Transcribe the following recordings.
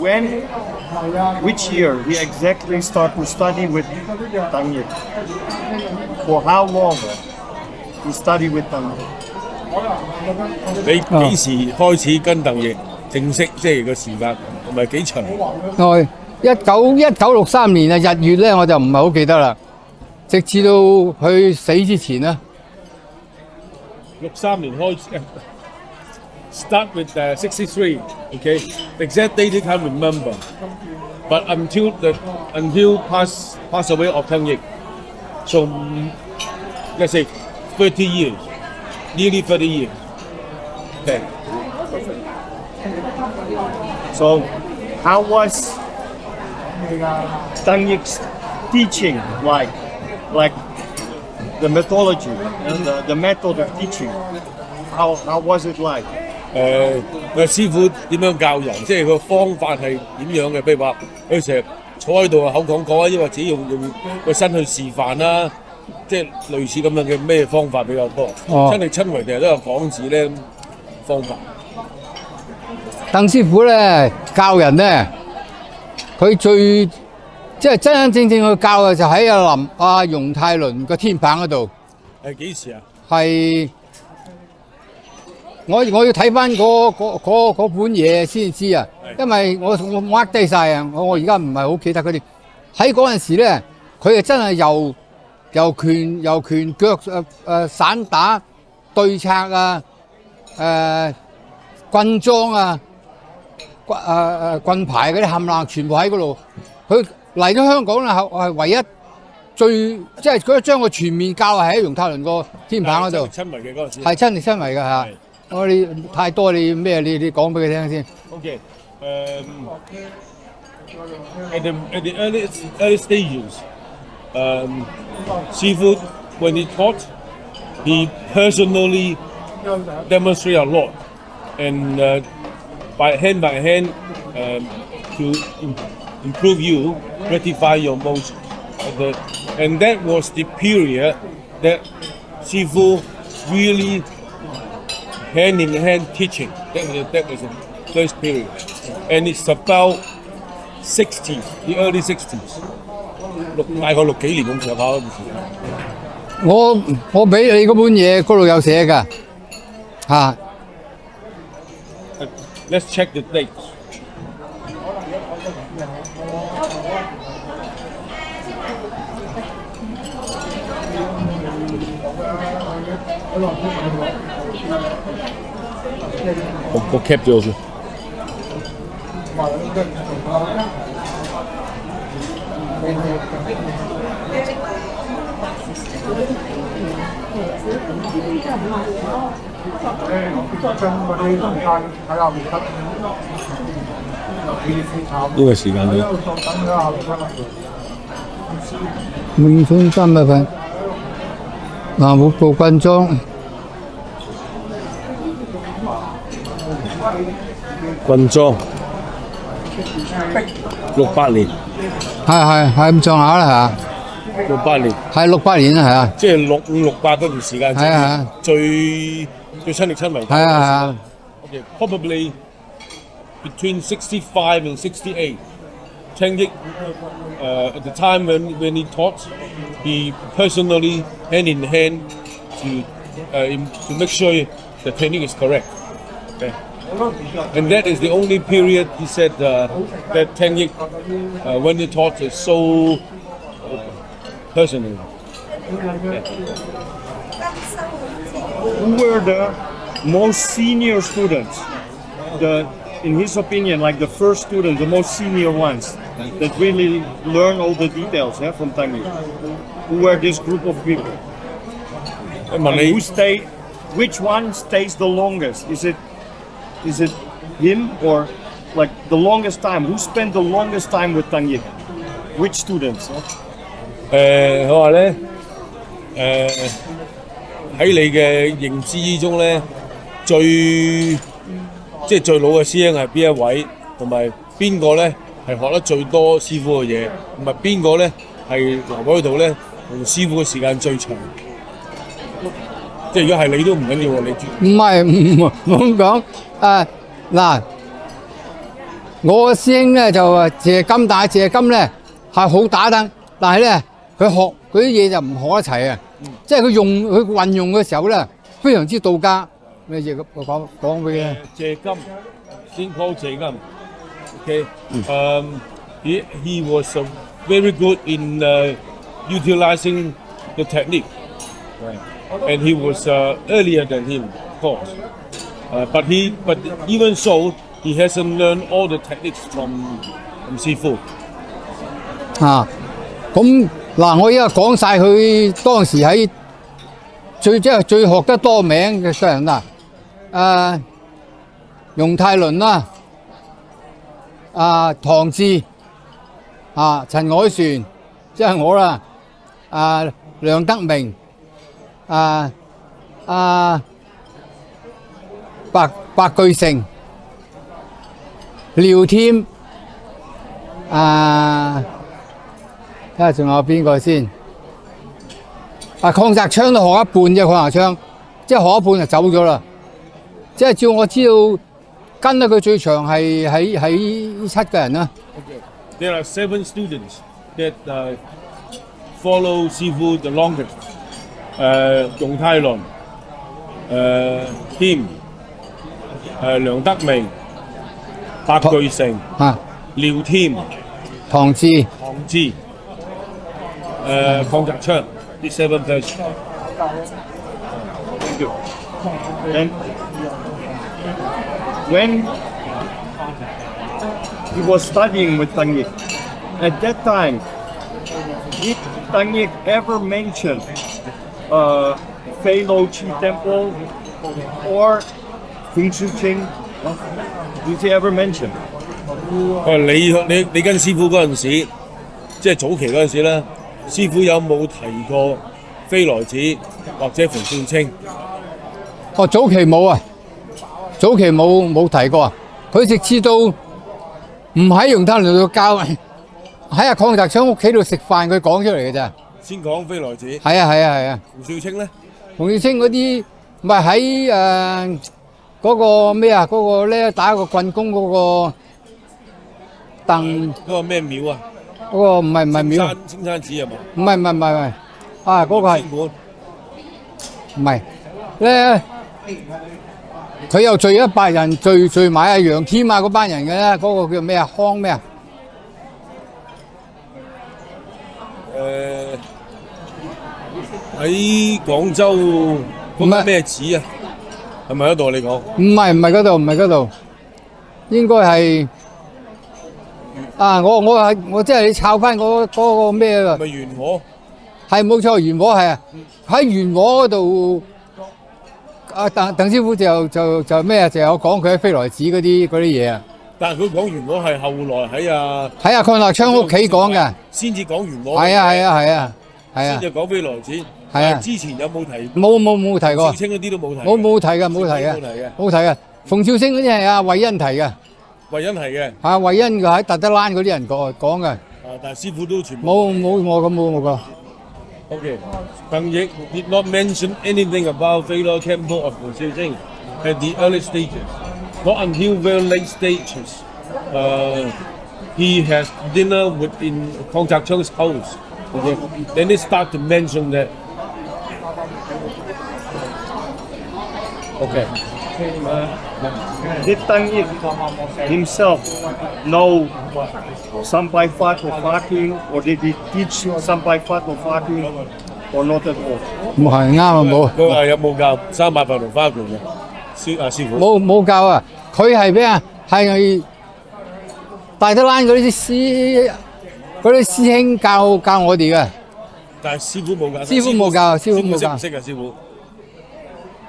When, which year he exactly start to study with Tang Yik? For how long he study with Tang Yik? 你幾時開始跟鄧奕正式即係個時間，同埋幾長？1963年啊，日月咧我就唔係好記得啦，直至到佢死之前啦。63年開始，start with 63, okay. The exact date I can't remember, but until pass away of Tang Yik, so let's say 30 years, nearly 30 years. Okay. So, how was Tang Yik's teaching like the methodology and the method of teaching? How was it like? 個師傅點樣教人，即係個方法係點樣嘅？譬如話，佢成日坐喺度口講講啊，抑或者用個身去示範啦，即係類似咁樣嘅咩方法比較多？親力親為定係都有講字咧方法？鄧師傅咧教人咧，佢最即係真真正正去教嘅就喺阿容泰倫個天棚嗰度。係幾時啊？係我要睇翻嗰本嘢先知啊，因為我 mark 低晒啊，我而家唔係好記得佢哋喺嗰陣時咧，佢係真係由拳腳散打對策啊，棍裝啊，棍牌嗰啲冚唪唥全部喺嗰度。佢嚟咗香港啦，係唯一最即係佢將個全面教係喺容泰倫個天棚嗰度。親民嘅嗰陣時。係親力親為㗎嚇。我哋太多你咩？你講俾佢聽先。Okay. At the early stages, Sifu, when he taught, he personally demonstrated a lot, and by hand to improve you, rectify your motion. And that was the period that Sifu really hand in hand teaching. That was the first period, and it's about 60s, the early 60s. 大概6幾年咁上下嗰陣時。我俾你嗰本嘢嗰度有寫㗎，嚇。Let's check the dates. 我 cap 咗先。呢個時間咧。詠春300份，嗱武部棍裝。棍裝68年，係咁上下啦嚇。68年，係68年啦，係啊。即係65、68嗰段時間，係啊，最親力親為。係啊。Okay, probably between 65 and 68. Tang Yik, at the time when he taught, he personally hand in hand to make sure the training is correct. Okay. And that is the only period he said that Tang Yik, when he taught, is so personal. Yeah. Who were the most senior students? In his opinion, like the first students, the most senior ones that really learn all the details from Tang Yik. Who were this group of people? And who stay? Which one stays the longest? Is it him or like the longest time? Who spent the longest time with Tang Yik? Which students? 我話咧，喺你嘅認知之中咧，最老嘅師兄係邊一位，同埋邊個咧係學得最多師傅嘅嘢，同埋邊個咧係留喺度咧同師傅嘅時間最長。即係如果係你都唔緊要喎，你唔係咁講嗱，我個師兄咧就謝金，但係謝金咧係好打得，但係咧佢學嗰啲嘢就唔學得齊啊！即係佢運用嘅時候咧，非常之到家。咩嘢？我講俾你。謝金先 call 謝金。Okay. He was very good in utilizing the technique. Right. And he was earlier than him, of course. But even so, he hasn't learned all the techniques from Sifu. 咁嗱，我而家講晒佢當時喺最學得多名嘅人啦。容泰倫啦，唐志，陳凱旋，即係我啦，梁德明，白巨成，廖添，睇下仲有邊個先？邝澤昌都學一半啫，邝澤昌即係學一半就走咗啦。即係照我知道，跟得佢最長係喺7個人啦。Okay. There are 7 students that follow Sifu the longest. 容泰倫，Tim，梁德明，白巨成，廖添，唐志，邝澤昌，these 7 persons. Thank you. And when he was studying with Tang Yik, at that time, did Tang Yik ever mention Fei Lo Chi Temple or Feng Shui Ching? Did he ever mention? 你跟師傅嗰陣時，即係早期嗰陣時咧，師傅有冇提過飛來寺或者馮少清？早期冇啊，早期冇提過啊。佢直至到唔喺容泰倫度教，喺邝澤昌屋企度食飯，佢講出嚟嘅咋。先講飛來寺。係啊。馮少清咧？馮少清嗰啲咪喺嗰個咩啊？嗰個咧打個棍功嗰個鄧。嗰個咩廟啊？嗰個唔係廟。青山寺係嘛？唔係，嗰個係唔係咧？佢又聚100人，聚埋阿楊添嗰班人嘅咧，嗰個叫咩啊？康咩啊？喺廣州嗰個咩寺啊？係咪嗰度你講？唔係嗰度，應該係我即係你抄翻嗰個咩啊？咪元和？係冇錯，元和係啊，喺元和嗰度。鄧師傅就咩啊？就有講佢喺飛來寺嗰啲嘢啊。但係佢講元和係後來喺邝澤昌屋企講嘅，先至講元和。係啊。先至講飛來寺。係啊。之前有冇提？冇提過。少清嗰啲都冇提。冇提嘅。馮少清嗰啲係阿惠恩提嘅。惠恩提嘅。惠恩佢喺特德蘭嗰啲人講嘅。但係師傅都全部。冇過。Okay. Tang Yik did not mention anything about Fei Lo Temple of Fu Jing at the early stages. Not until very late stages. He has dinner in Kong Jak Cheng's house. Okay. Then they start to mention that. Okay. Did Tang Yik himself know Sampai Fat or Faking, or did he teach Sampai Fat or Faking, or not at all? 唔係啱啊冇。佢話有冇教300法同花拳嘅？師傅。冇教啊！佢係咩啊？係大德蘭嗰啲師兄教我哋嘅。但係師傅冇教。師傅冇教。識唔識啊？師傅。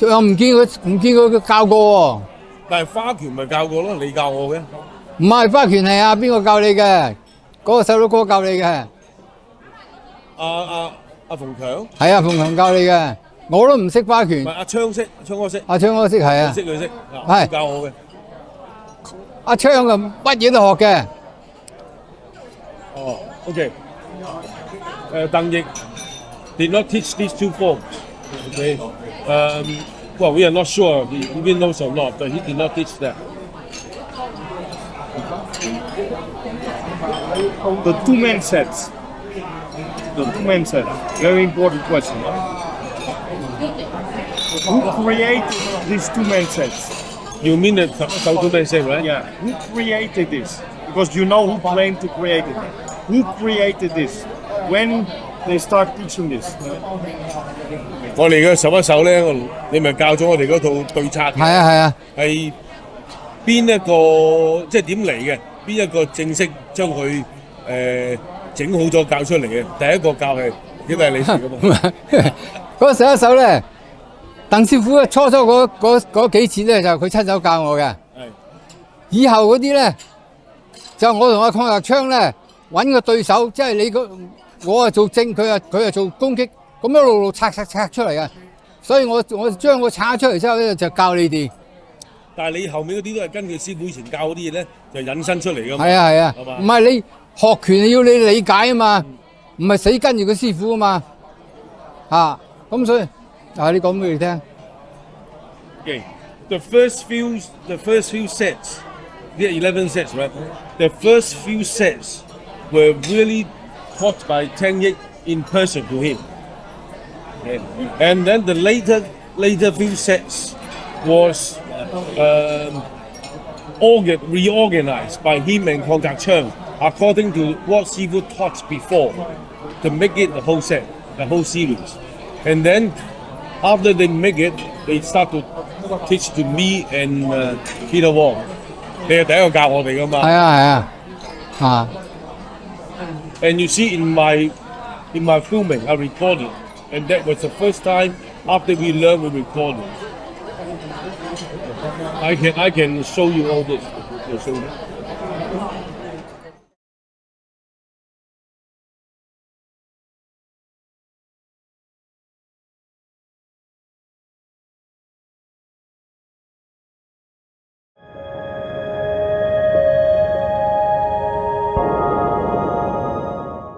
我唔見佢教過喎。但係花拳咪教過咯，你教我嘅。唔係花拳係邊個教你嘅？嗰個細佬哥教你嘅。阿馮強。係啊，馮強教你嘅。我都唔識花拳。唔係阿昌識，昌哥識。阿昌哥識係啊。佢識。係教我嘅。阿昌啊，乜嘢都學嘅。哦 ，OK。Tang Yik did not teach these 2 forms. Okay. Well, we are not sure if he knows or not, but he did not teach that. The two-man sets. The two-man set. Very important question. Who created these two-man sets? You mean the two-man set, right? Yeah. Who created this? Because you know who claimed to create it. Who created this? When they start teaching this? 我哋嘅手一手咧，你咪教咗我哋嗰套對策嘅。係啊係啊，係邊一個即係點嚟嘅？邊一個正式將佢整好咗教出嚟嘅？第一個教係呢個係你嚟嘅嘛？嗰手一手咧，鄧師傅初嗰幾次咧就佢親手教我嘅。係。以後嗰啲咧就我同阿邝日昌咧揾個對手，即係我啊做正，佢啊做攻擊，咁一路拆出嚟嘅。所以我將佢拆出嚟之後咧就教你哋。但係你後面嗰啲都係根據師傅以前教嗰啲嘢咧，就引申出嚟㗎嘛。係啊係啊，係嘛？唔係你學拳要你理解啊嘛，唔係死跟住個師傅啊嘛。咁所以你講俾佢聽。Okay, the first few sets, the 11 sets, right? The first few sets were really taught by Tang Yik in person to him. Okay. And then the later few sets was reorganized by him and Hong Chang according to what Sifu taught before to make it the whole set, the whole series. And then after they make it, they start to teach to me and Peter Wong. 你係第一個教我哋㗎嘛？係啊係啊And you see in my filming, I recorded, and that was the first time after we learned we recorded. I can show you all this. I'll show you.